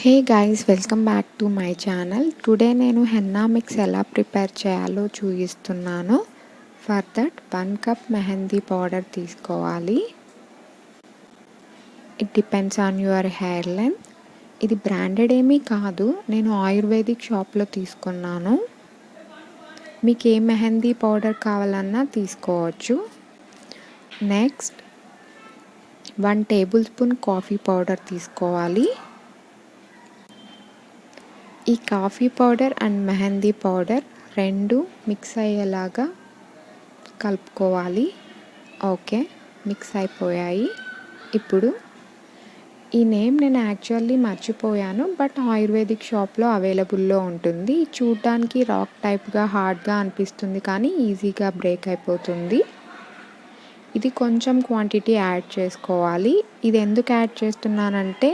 Hey guys, welcome back to my channel. Today నేను henna mix ఎలా prepare చేయాలో చూపిస్తున్నాను. For that 1 cup mehndi powder తీసుకోవాలి. It depends on your hair length. ఇది branded ఏమీ కాదు, నేను ఆయుర్వేదిక్ షాప్లో తీసుకున్నాను. మీకు ఏ మెహందీ పౌడర్ కావాలన్నా తీసుకోవచ్చు. Next 1 table spoon coffee powder తీసుకోవాలి. ఈ coffee powder and mehndi powder రెండు మిక్స్ అయ్యేలాగా కలుపుకోవాలి. ఓకే, మిక్స్ అయిపోయాయి. ఇప్పుడు ఈ నేమ్ నేను యాక్చువల్లీ మర్చిపోయాను, బట్ ఆయుర్వేదిక్ షాప్లో అవైలబుల్లో ఉంటుంది. చూడడానికి రాక్ టైప్గా హార్డ్గా అనిపిస్తుంది, కానీ ఈజీగా బ్రేక్ అయిపోతుంది. ఇది కొంచెం క్వాంటిటీ యాడ్ చేసుకోవాలి. ఇది ఎందుకు యాడ్ చేస్తున్నానంటే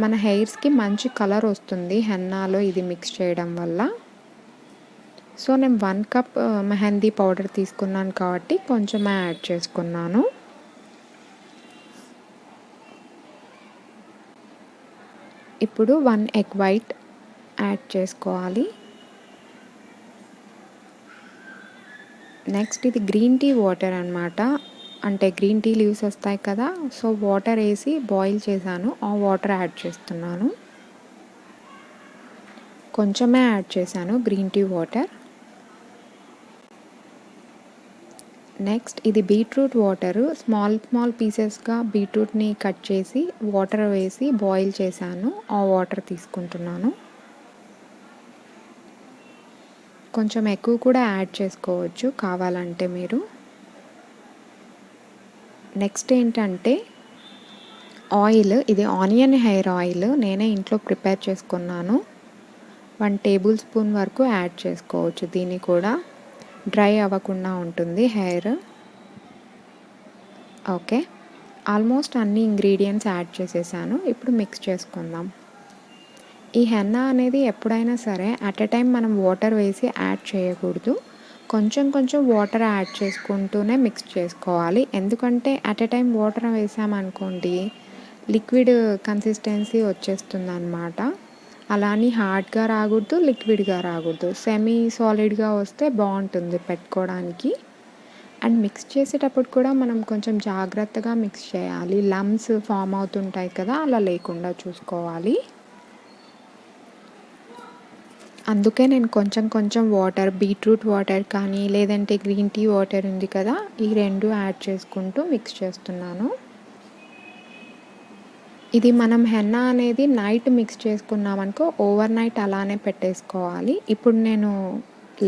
మన హెయిర్స్కి మంచి కలర్ వస్తుంది హెన్నాలో ఇది మిక్స్ చేయడం వల్ల. సో నేను 1 కప్ మెహందీ పౌడర్ తీసుకున్నాను కాబట్టి కొంచెం యాడ్ చేసుకున్నాను. ఇప్పుడు 1 ఎగ్ వైట్ యాడ్ చేసుకోవాలి. నెక్స్ట్ ఇది గ్రీన్ టీ వాటర్ అన్నమాట. అంటే గ్రీన్ టీ లీవ్స్ వస్తాయి కదా, సో వాటర్ వేసి బాయిల్ చేశాను, ఆ వాటర్ యాడ్ చేస్తున్నాను. కొంచెమే యాడ్ చేశాను గ్రీన్ టీ వాటర్. నెక్స్ట్ ఇది బీట్రూట్ వాటర్. స్మాల్ పీసెస్గా బీట్రూట్ని కట్ చేసి వాటర్ వేసి బాయిల్ చేశాను, ఆ వాటర్ తీసుకుంటున్నాను. కొంచెం ఎక్కువ కూడా యాడ్ చేసుకోవచ్చు కావాలంటే మీరు. నెక్స్ట్ ఏంటంటే ఆయిల్. ఇది ఆనియన్ హెయిర్ ఆయిల్, నేనే ఇంట్లో ప్రిపేర్ చేసుకున్నాను. 1 టేబుల్ స్పూన్ వరకు యాడ్ చేసుకోవచ్చు. దీన్ని కూడా డ్రై అవ్వకుండా ఉంటుంది హెయిర్. ఓకే, ఆల్మోస్ట్ అన్ని ఇంగ్రీడియంట్స్ యాడ్ చేసేసాను. ఇప్పుడు మిక్స్ చేసుకుందాం. ఈ హెన్నా అనేది ఎప్పుడైనా సరే అట్ ఎ టైం మనం వాటర్ వేసి యాడ్ చేయకూడదు. కొంచెం వాటర్ యాడ్ చేసుకుంటూనే మిక్స్ చేసుకోవాలి. ఎందుకంటే అట్ ఎ టైం వాటర్ వేసామనుకోండి లిక్విడ్ కన్సిస్టెన్సీ వచ్చేస్తుంది అన్నమాట. అలా అని హార్డ్గా రాకూడదు, లిక్విడ్గా రాకూడదు. సెమీ సాలిడ్గా వస్తే బాగుంటుంది పెట్టుకోవడానికి. అండ్ మిక్స్ చేసేటప్పుడు కూడా మనం కొంచెం జాగ్రత్తగా మిక్స్ చేయాలి. లమ్స్ ఫామ్ అవుతుంటాయి కదా, అలా లేకుండా చూసుకోవాలి. అందుకే నేను కొంచెం వాటర్, బీట్రూట్ వాటర్ కానీ లేదంటే గ్రీన్ టీ వాటర్ ఉంది కదా, ఈ రెండు యాడ్ చేసుకుంటూ మిక్స్ చేస్తున్నాను. ఇది మనం హెన్నా అనేది నైట్ మిక్స్ చేసుకున్నామనుకో ఓవర్ నైట్ అలానే పెట్టేసుకోవాలి. ఇప్పుడు నేను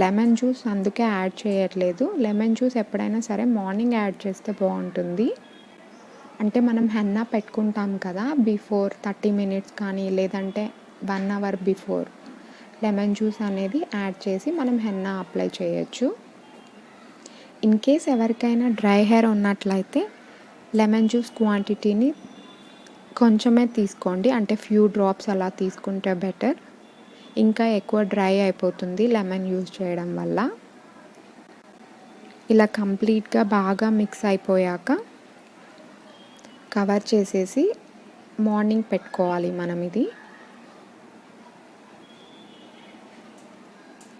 లెమన్ జ్యూస్ అందుకే యాడ్ చేయట్లేదు. లెమన్ జ్యూస్ ఎప్పుడైనా సరే మార్నింగ్ యాడ్ చేస్తే బాగుంటుంది. అంటే మనం హెన్నా పెట్టుకుంటాం కదా, బిఫోర్ 30 మినిట్స్ కానీ లేదంటే 1 అవర్ బిఫోర్ లెమన్ జ్యూస్ అనేది యాడ్ చేసి మనం హెన్నా అప్లై చేయొచ్చు. ఇన్ కేస్ ఎవరికైనా డ్రై హెయిర్ ఉన్నట్లయితే లెమన్ జ్యూస్ క్వాంటిటీని కొంచెమే తీసుకోండి, అంటే ఫ్యూ డ్రాప్స్ అలా తీసుకుంటే బెటర్. ఇంకా ఎక్కువ డ్రై అయిపోతుంది లెమన్ యూజ్ చేయడం వల్ల. ఇలా కంప్లీట్గా బాగా మిక్స్ అయిపోయాక కవర్ చేసేసి మార్నింగ్ పెట్టుకోవాలి మనం ఇది.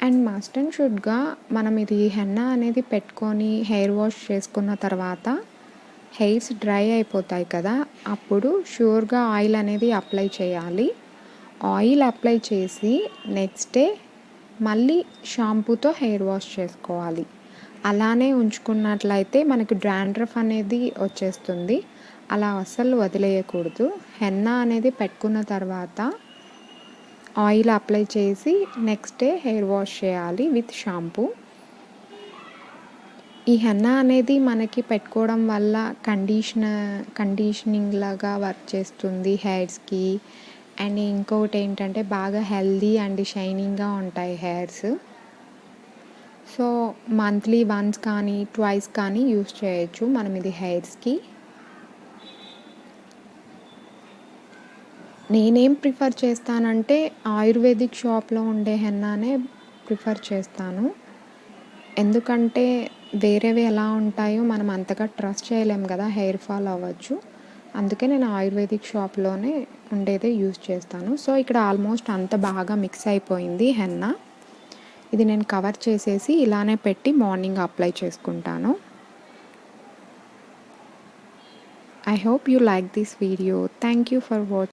అండ్ మస్ట్ అండ్ షుడ్గా మనం ఇది హెన్నా అనేది పెట్టుకొని హెయిర్ వాష్ చేసుకున్న తర్వాత హెయిర్స్ డ్రై అయిపోతాయి కదా, అప్పుడు షూర్గా ఆయిల్ అనేది అప్లై చేయాలి. ఆయిల్ అప్లై చేసి నెక్స్ట్ డే మళ్ళీ షాంపూతో హెయిర్ వాష్ చేసుకోవాలి. అలానే ఉంచుకున్నట్లయితే మనకు డాండ్రఫ్ అనేది వచ్చేస్తుంది. అలా అస్సలు వదిలేయకూడదు. హెన్నా అనేది పెట్టుకున్న తర్వాత ఆయిల్ అప్లై చేసి నెక్స్ట్ డే హెయిర్ వాష్ చేయాలి విత్ షాంపూ. ఈ హెన్నా అనేది మనకి పెట్టుకోవడం వల్ల కండిషనింగ్ లాగా వర్క్ చేస్తుంది హెయిర్స్కి. అండ్ ఇంకొకటి ఏంటంటే బాగా హెల్దీ అండ్ షైనింగ్గా ఉంటాయి హెయిర్స్. సో మంత్లీ వన్స్ కానీ ట్వైస్ కానీ యూస్ చేయొచ్చు మనం ఇది హెయిర్స్కి. నేనేం ప్రిఫర్ చేస్తానంటే ఆయుర్వేదిక్ షాప్లో ఉండే హెన్నానే ప్రిఫర్ చేస్తాను. ఎందుకంటే వేరేవి ఎలా ఉంటాయో మనం అంతగా ట్రస్ట్ చేయలేం కదా, హెయిర్ ఫాల్ అవ్వచ్చు. అందుకే నేను ఆయుర్వేదిక్ షాప్లోనే ఉండేదే యూజ్ చేస్తాను. సో ఇక్కడ ఆల్మోస్ట్ అంత బాగా మిక్స్ అయిపోయింది హెన్నా. ఇది నేను కవర్ చేసేసి ఇలానే పెట్టి మార్నింగ్ అప్లై చేసుకుంటాను. I hope you like this video. Thank you for watching.